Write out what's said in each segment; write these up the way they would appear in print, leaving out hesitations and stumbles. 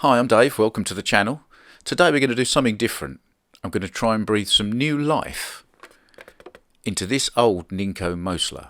Hi, I'm Dave, welcome to the channel. Today we're going to do something different. I'm going to try and breathe some new life into this old Ninco Mosler.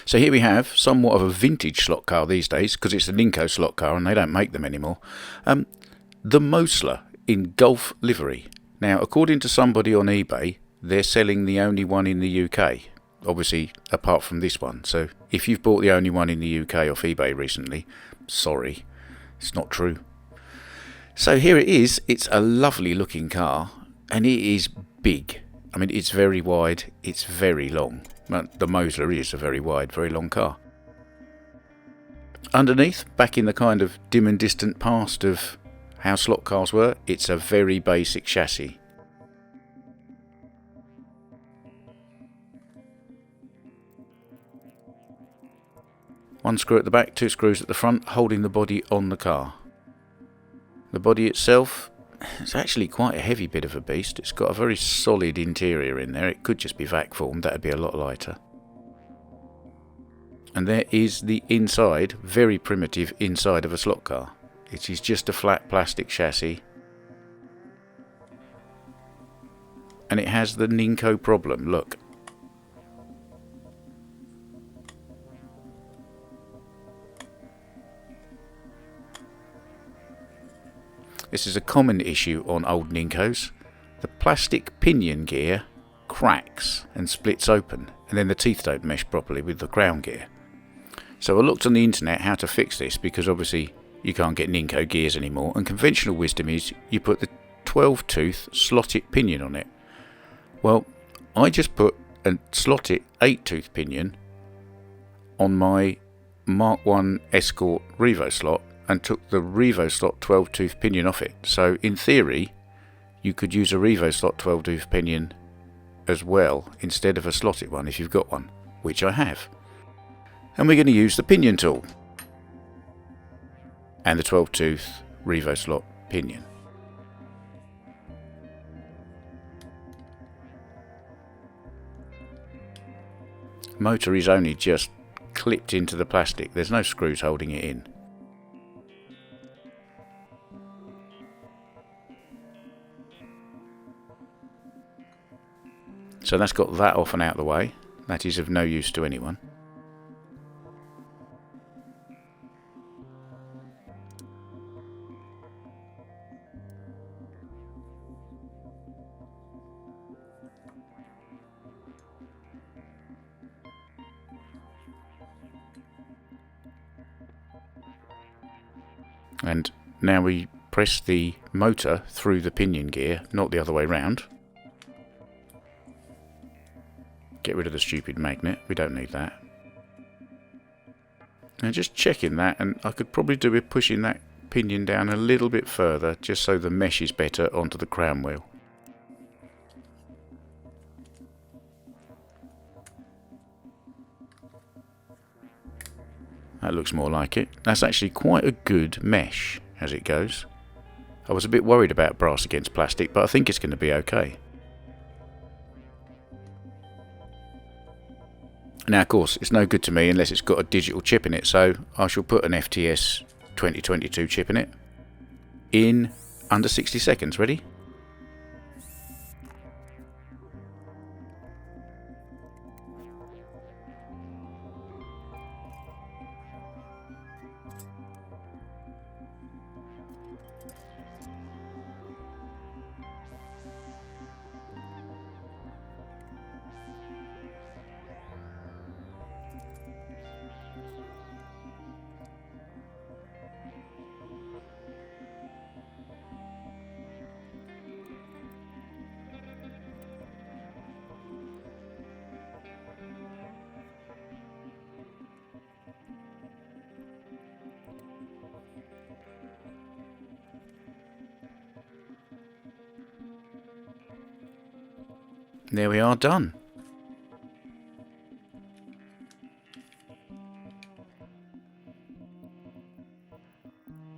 So here we have somewhat of a vintage slot car these days, because it's a Ninco slot car and they don't make them anymore. The Mosler in Golf livery. Now, according to somebody on eBay, they're selling the only one in the UK. Obviously, apart from this one. So if you've bought the only one in the UK off eBay recently, sorry, it's not true. So here it is. It's a lovely looking car, and it is big. I mean, it's very wide, it's very long. Well, the Mosler is a very wide, very long car. Underneath, back in the kind of dim and distant past of how slot cars were, it's a very basic chassis. One screw at the back, two screws at the front, holding the body on the car. The body itself, it's actually quite a heavy bit of a beast. It's got a very solid interior in there. It could just be vac formed, that would be a lot lighter. And there is the inside, very primitive inside of a slot car. It is just a flat plastic chassis. And it has the Ninco problem, look. This is a common issue on old Nincos. The plastic pinion gear cracks and splits open, and then the teeth don't mesh properly with the crown gear. So I looked on the internet how to fix this, because obviously you can't get Ninco gears anymore, and conventional wisdom is you put the 12-tooth slotted pinion on it. Well, I just put a slotted 8-tooth pinion on my Mk1 Escort Revoslot and took the Revoslot 12-tooth pinion off it. So in theory, you could use a Revoslot 12-tooth pinion as well instead of a slotted one if you've got one, which I have. And we're going to use the pinion tool and the 12-tooth Revoslot pinion. Motor is only just clipped into the plastic. There's no screws holding it in. So that's got that off and out of the way. That is of no use to anyone. And now we press the motor through the pinion gear, not the other way round. Get rid of the stupid magnet, we don't need that. Now just checking that, and I could probably do with pushing that pinion down a little bit further, just so the mesh is better onto the crown wheel. That looks more like it. That's actually quite a good mesh as it goes. I was a bit worried about brass against plastic, but I think it's going to be okay. Now, of course, it's no good to me unless it's got a digital chip in it, so I shall put an FTS 2022 chip in it in under 60 seconds. Ready? There we are, done.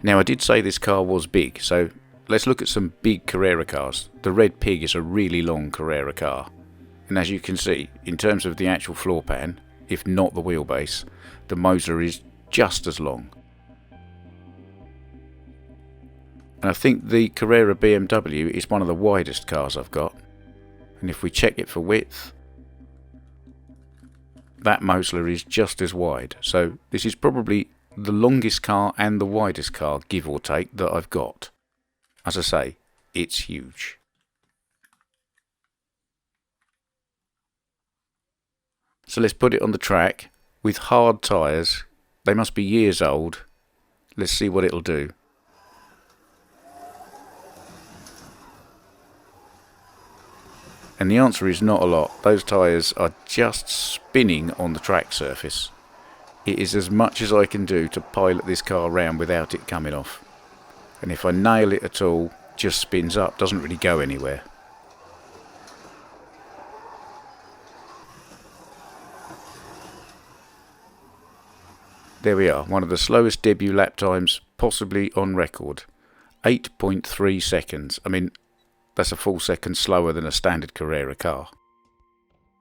Now, I did say this car was big, so let's look at some big Carrera cars. The Red Pig is a really long Carrera car. And as you can see, in terms of the actual floor pan, if not the wheelbase. The Mosler is just as long. And I think the Carrera BMW is one of the widest cars I've got. And if we check it for width, that Mosler is just as wide. So this is probably the longest car and the widest car, give or take, that I've got. As I say, it's huge. So let's put it on the track with hard tyres. They must be years old. Let's see what it'll do. And the answer is not a lot. Those tyres are just spinning on the track surface. It is as much as I can do to pilot this car around without it coming off. And if I nail it at all, just spins up, doesn't really go anywhere. There we are, one of the slowest debut lap times possibly on record. 8.3 seconds. I mean, that's a full second slower than a standard Carrera car.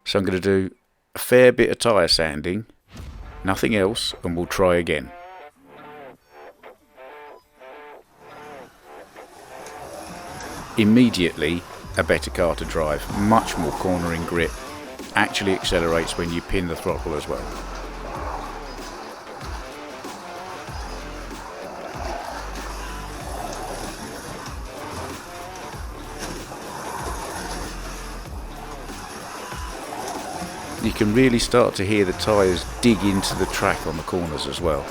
So I'm going to do a fair bit of tyre sanding, nothing else, and we'll try again. Immediately a better car to drive, much more cornering grip, actually accelerates when you pin the throttle as well. You can really start to hear the tyres dig into the track on the corners as well.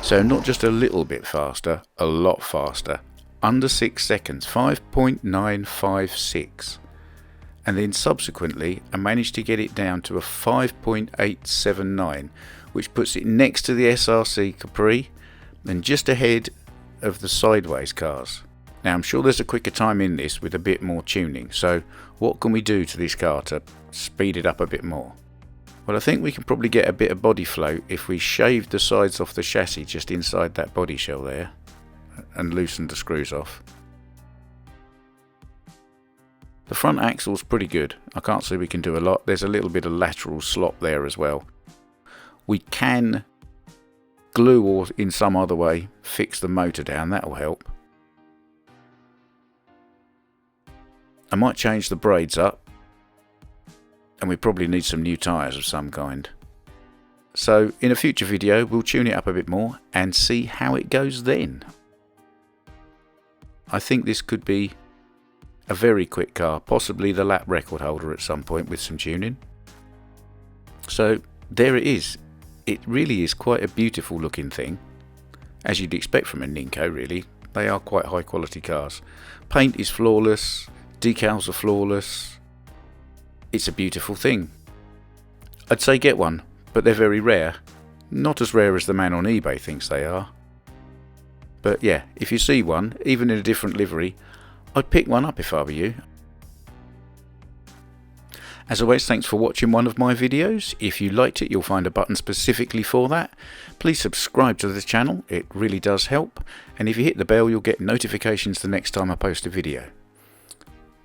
So not just a little bit faster, a lot faster. Under 6 seconds, 5.956. And then subsequently I managed to get it down to a 5.879, which puts it next to the SRC Capri and just ahead of the sideways cars. Now I'm sure there's a quicker time in this with a bit more tuning, so what can we do to this car to speed it up a bit more? Well, I think we can probably get a bit of body flow if we shaved the sides off the chassis just inside that body shell there and loosened the screws off. The front axle's pretty good. I can't say we can do a lot. There's a little bit of lateral slop there as well. We can glue or in some other way fix the motor down, that'll help. I might change the braids up. And we probably need some new tyres of some kind. So in a future video we'll tune it up a bit more and see how it goes then. I think this could be a very quick car, possibly the lap record holder at some point with some tuning. So there it is. It really is quite a beautiful looking thing, as you'd expect from a Ninco really. They are quite high quality cars. Paint is flawless, decals are flawless. It's a beautiful thing. I'd say get one, but they're very rare. Not as rare as the man on eBay thinks they are. But yeah, if you see one, even in a different livery, I'd pick one up if I were you. As always, thanks for watching one of my videos. If you liked it, you'll find a button specifically for that. Please subscribe to the channel, it really does help. And if you hit the bell, you'll get notifications the next time I post a video.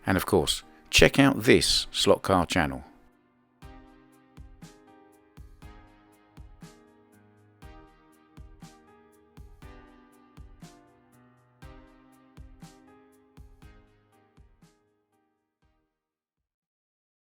And of course, check out this slot car channel.